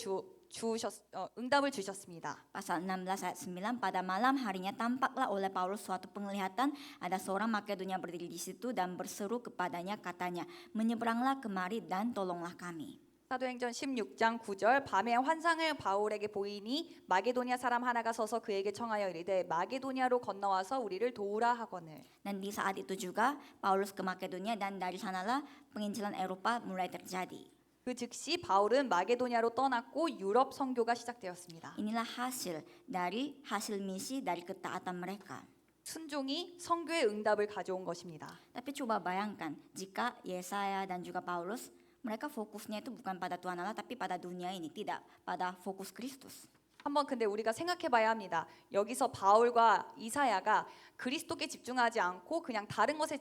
주셨습니다. Pasal 16 ayat 9, pada malam harinya tampaklah oleh Paulus suatu penglihatan, ada seorang Makedonia berdiri di situ dan berseru kepadanya, katanya, menyeberanglah kemari dan tolonglah kami. 사도행전 16장 9절 밤에 환상을 바울에게 보이니 마게도니아 사람 하나가 서서 그에게 청하여 이르되 마게도니아로 건너와서 우리를 도우라 하거늘. Dan di saat itu juga Paulus ke Makedonia dan dari sanalah penginjilan Eropa mulai terjadi. 그 즉시 바울은 마게도니아로 떠났고 유럽 선교가 시작되었습니다. Inilah hasil misi dari ketaatan mereka. 순종이 성교의 응답을 가져온 것입니다. Tapi coba bayangkan jika Yesaya dan juga Paulus mereka fokusnya itu bukan pada Tuhan Allah tapi pada dunia ini, tidak pada fokus Kristus. 한번 근데 우리가 생각해 봐야 합니다. 여기서 바울과 이사야가 그리스도께 집중하지 않고 그냥 다른 것에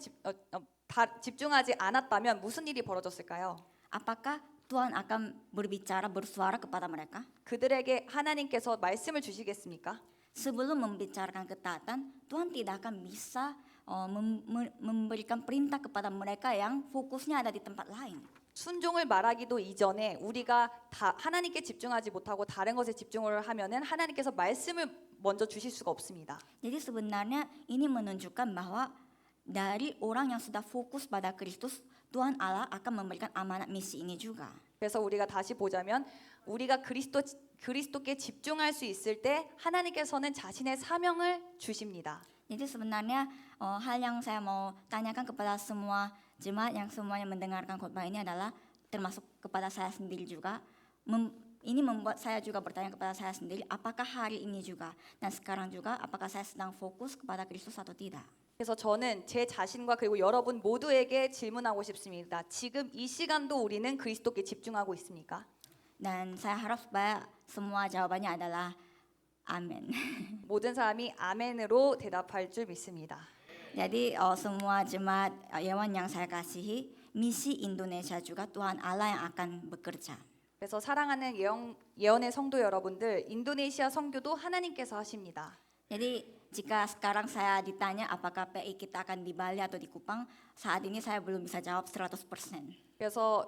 집중하지 않았다면 무슨 일이 벌어졌을까요? Apakah Tuhan akan berbicara, bersuara kepada mereka? 그들에게 하나님께서 말씀을 주시겠습니까? Sebelum membicarakan ketaatan, Tuhan tidak akan bisa memberikan perintah kepada mereka yang fokusnya ada di tempat lain. 순종을 말하기도 이전에 우리가 하나님께 집중하지 못하고 다른 것에 집중을 하면은 하나님께서 말씀을 먼저 주실 수가 없습니다. Jadi sebenarnya ini menunjukkan bahwa dari orang yang sudah fokus pada Kristus, Tuhan Allah akan memberikan amanat misi ini juga. 그래서 우리가 다시 보자면 우리가 그리스도께 집중할 수 있을 때 하나님께서는 자신의 사명을 주십니다. Jadi sebenarnya hal yang saya mau tanyakan kepada semua jemaat yang semuanya mendengarkan khotbah ini adalah termasuk kepada saya sendiri juga. Ini membuat saya juga bertanya kepada saya sendiri, apakah hari ini juga dan sekarang juga apakah saya sedang fokus kepada Kristus atau tidak? 그래서 저는 제 자신과 그리고 여러분 모두에게 질문하고 싶습니다. 지금 이 시간도 우리는 그리스도께 집중하고 있습니까? Dan saya harap supaya semua jawabannya adalah amin. 모든 사람이 아멘으로 대답할 줄 믿습니다. Jadi semua jemaat Yewan yang saya kasihi, misi Indonesia juga Tuhan Allah yang akan bekerja. 그래서 사랑하는 예언의 성도 여러분들, 인도네시아 선교도 하나님께서 하십니다. Jadi jika sekarang saya ditanya apakah PI kita akan di Bali atau di Kupang, saat ini saya belum bisa jawab 100%. 그래서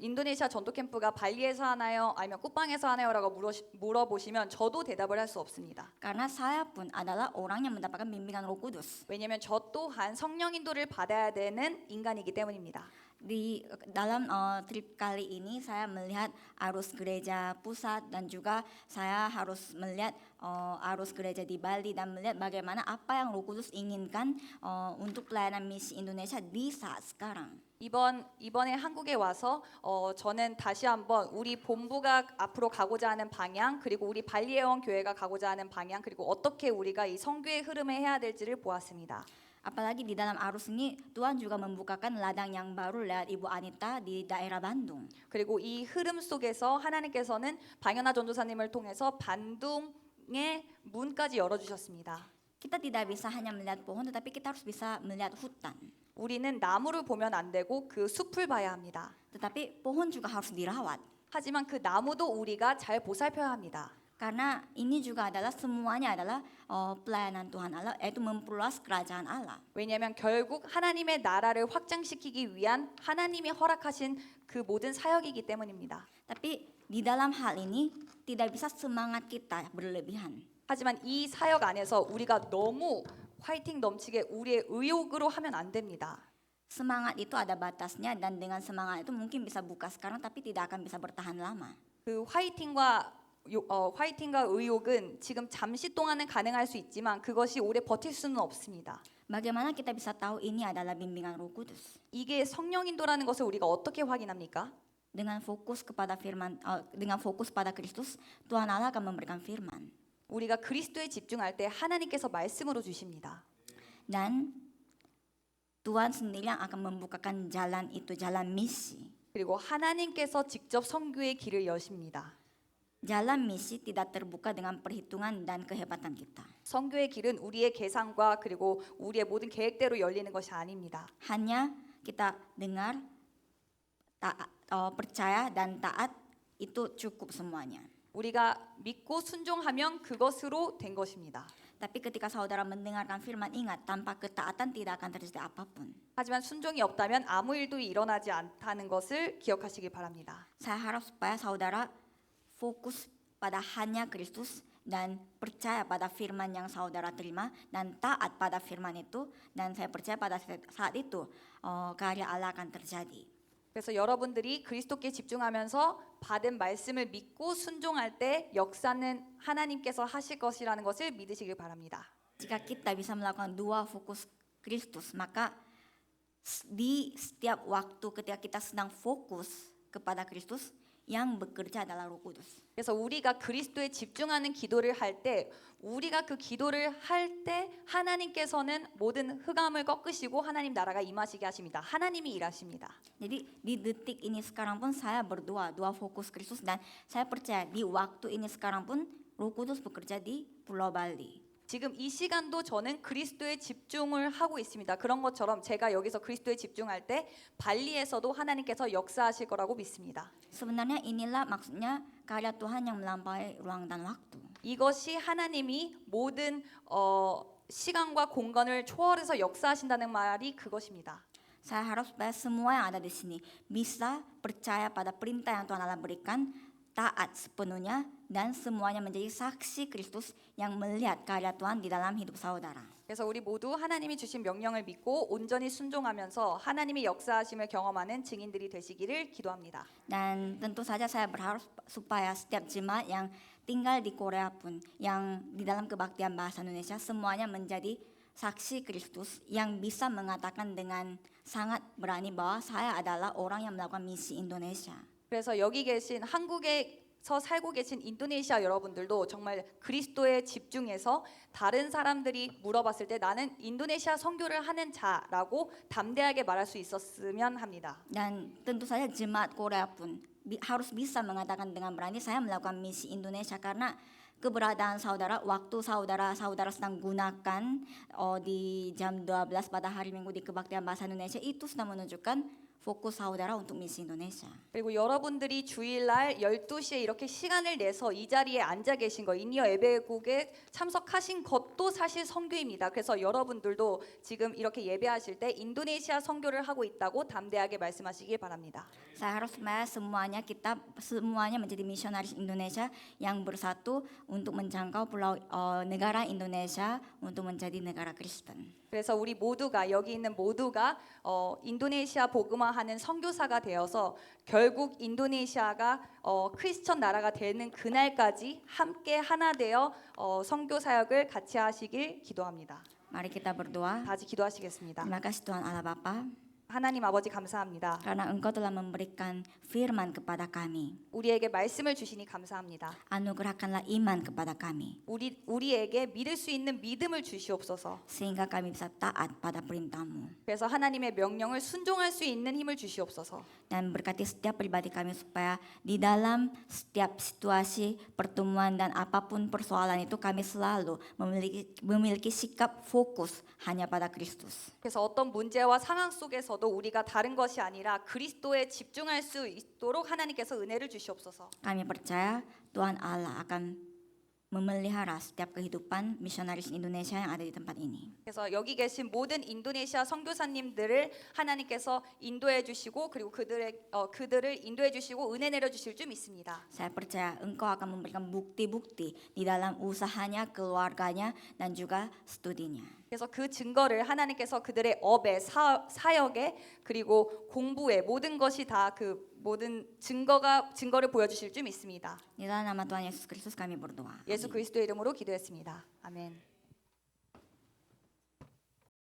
인도네시아 전도 캠프가 발리에서 하나요? 아니면 꾸팡에서 하나요?라고 물어보시면 저도 대답을 할 수 없습니다. Karena saya pun adalah orang yang mendapatkan bimbingan Roh Kudus. 왜냐하면 저 또한 성령 인도를 받아야 되는 인간이기 때문입니다. Di dalam trip kali ini saya melihat arus gereja pusat dan juga saya harus melihat arus gereja di Bali dan melihat bagaimana apa yang Roh Kudus inginkan untuk pelayanan misi Indonesia di saat sekarang. 이번에 한국에 와서 저는 다시 한번 우리 본부가 앞으로 가고자 하는 방향, 그리고 우리 발리예원 교회가 가고자 하는 방향, 그리고 어떻게 우리가 이 선교의 흐름에 해야 될지를 보았습니다. Apalagi di dalam arus ini Tuhan juga membukakan ladang yang baru lewat Ibu Anita di daerah Bandung. 그리고 이 흐름 속에서 하나님께서는 방연아 전도사님을 통해서 반둥의 문까지 열어주셨습니다. Kita tidak bisa hanya melihat pohon tetapi kita harus bisa melihat hutan. 우리는 나무를 보면 안 되고 그 숲을 봐야 합니다. Tetapi pohon juga harus dirawat. 하지만 그 나무도 우리가 잘 보살펴야 합니다. Karena ini juga adalah semuanya adalah pelayanan Tuhan Allah, yaitu memperluas kerajaan Allah. 왜냐하면 결국 하나님의 나라를 확장시키기 위한 하나님이 허락하신 그 모든 사역이기 때문입니다. Tapi di dalam hal ini tidak bisa semangat kita berlebihan. 하지만 이 사역 안에서 우리가 너무 화이팅 넘치게 우리의 의욕으로 하면 안 됩니다. Semangat itu ada batasnya dan dengan semangat itu mungkin bisa buka sekarang tapi tidak akan bisa bertahan lama. 그 화이팅과 의욕은 지금 잠시 동안은 가능할 수 있지만 그것이 오래 버틸 수는 없습니다. Bagaimana kita bisa tahu ini adalah bimbingan Roh Kudus? 이게 성령 인도라는 것을 우리가 어떻게 확인합니까? Dengan fokus kepada firman, dengan fokus pada Kristus, Tuhan Allah akan memberikan firman. 우리가 그리스도에 집중할 때 하나님께서 말씀으로 주십니다. Dan Tuhan sendiri yang akan membukakan jalan itu, jalan misi. 그리고 하나님께서 직접 선교의 길을 여십니다. Jalan misi tidak terbuka dengan perhitungan dan kehebatan kita. 선교의 길은 우리의 계산과 그리고 우리의 모든 계획대로 열리는 것이 아닙니다. Hanya kita dengar, percaya dan taat itu cukup semuanya. 우리가 믿고 순종하면 그것으로 된 것입니다. Tapi ketika saudara mendengarkan firman, ingat tanpa ketaatan tidak akan terjadi apapun. 하지만 순종이 없다면 아무 일도 일어나지 않다는 것을 기억하시기 바랍니다. Saya harap supaya saudara fokus pada hanya Kristus dan percaya pada firman yang saudara terima dan taat pada firman itu, dan saya percaya pada saat itu karya Allah akan terjadi. 그래서 여러분들이 그리스도께 집중하면서 받은 말씀을 믿고 순종할 때 역사는 하나님께서 하실 것이라는 것을 믿으시길 바랍니다. Jika kita bisa melakukan dua fokus Kristus, maka di setiap waktu ketika kita sedang fokus kepada Kristus, yang bekerja adalah Roh Kudus. 그래서 우리가 그리스도에 집중하는 기도를 할 때 우리가 그 기도를 할 때 하나님께서는 모든 흑암을 꺾으시고 하나님 나라가 임하시게 하십니다. 하나님이 일하십니다. Jadi di detik ini sekarang pun saya berdoa, doa fokus Kristus, dan saya percaya di waktu ini sekarang pun Roh Kudus bekerja di Pulau Bali. 지금 이 시간도 저는 그리스도에 집중을 하고 있습니다. 그런 것처럼 제가 여기서 그리스도에 집중할 때 발리에서도 하나님께서 역사하실 거라고 믿습니다. Sebenarnya inilah maksudnya karya Tuhan yang melampaui ruang dan waktu. 이것이 하나님이 모든 시간과 공간을 초월해서 역사하신다는 말이 그것입니다. Saya harap supaya semua yang ada di sini bisa percaya pada perintah yang Tuhan Allah berikan, taat sepenuhnya, dan semuanya menjadi saksi Kristus yang melihat karya Tuhan di dalam hidup saudara. 그래서 우리 모두 하나님이 주신 명령을 믿고 온전히 순종하면서 하나님의 역사하심을 경험하는 증인들이 되시기를 기도합니다. Dan tentu saja saya berharap supaya setiap jemaat yang tinggal di Korea pun, yang di dalam kebaktian bahasa Indonesia, semuanya menjadi saksi Kristus yang bisa mengatakan dengan sangat berani bahwa saya adalah orang yang melakukan misi Indonesia. 그래서 여기 계신 한국에서 살고 계신 인도네시아 여러분들도 정말 그리스도에 집중해서 다른 사람들이 물어봤을 때 나는 인도네시아 선교를 하는 자라고 담대하게 말할 수 있었으면 합니다. Dan tentu saja jemaat Korea pun harus bisa mengatakan dengan berani saya melakukan misi Indonesia, karena keberadaan saudara, waktu saudara sedang gunakan di jam 12 pada hari Minggu di kebaktian bahasa Indonesia itu sudah menunjukkan fokus saudara untuk misi Indonesia. 그리고 여러분들이 주일날 12시에 이렇게 시간을 내서 이 자리에 앉아 계신 거, 인이어 예배국에 참석하신 것도 사실 선교입니다. 그래서 여러분들도 지금 이렇게 예배하실 때 인도네시아 선교를 하고 있다고 담대하게 말씀하시길 바랍니다. Saya harap supaya semuanya menjadi misionaris Indonesia yang bersatu untuk menjangkau negara Indonesia untuk menjadi negara Kristen. 그래서 우리 모두가 여기 있는 모두가 인도네시아 복음화하는 선교사가 되어서 결국 인도네시아가 크리스천 나라가 되는 그날까지 함께 하나 되어 선교 사역을 같이 하시길 기도합니다. Mari kita berdoa. 다시 기도하시겠습니다. Terima kasih Tuhan Allah Bapa, 하나님 아버지 감사합니다. karena Engkau telah memberikan firman kepada kami. 우리에게 말씀을 주시니 감사합니다. Anugerahkanlah iman kepada kami, 우리에게 믿을 수 있는 믿음을 주시옵소서. sehingga kami bisa taat pada perintah-Mu. 그래서 하나님의 명령을 순종할 수 있는 힘을 주시옵소서. Dan berkati setiap pribadi kami supaya di dalam setiap situasi, pertemuan, dan apapun persoalan itu kami selalu memiliki sikap fokus hanya pada Kristus. 그래서 어떤 문제와 상황 속에서도 우리가 다른 것이 아니라 그리스도에 집중할 수 있도록 하나님께서 은혜를 주시옵소서. Kami percaya Tuhan Allah akan memelihara setiap kehidupan misionaris Indonesia yang ada di tempat ini. 그래서 여기 계신 모든 인도네시아 선교사님들을 하나님께서 인도해 주시고 그리고 그들을 인도해 주시고 은혜 내려 주실 줄 믿습니다. Saya percaya Engkau akan memberikan bukti-bukti di dalam usahanya, keluarganya, dan juga studinya. 그래서 그 증거를 하나님께서 그들의 업에 사역에 그리고 공부에 모든 것이 다 그 모든 증거를 보여주실 줄 믿습니다. Di dalam nama Tuhan Yesus Kristus kami berdoa. 예수 그리스도의 이름으로 기도했습니다. 아멘.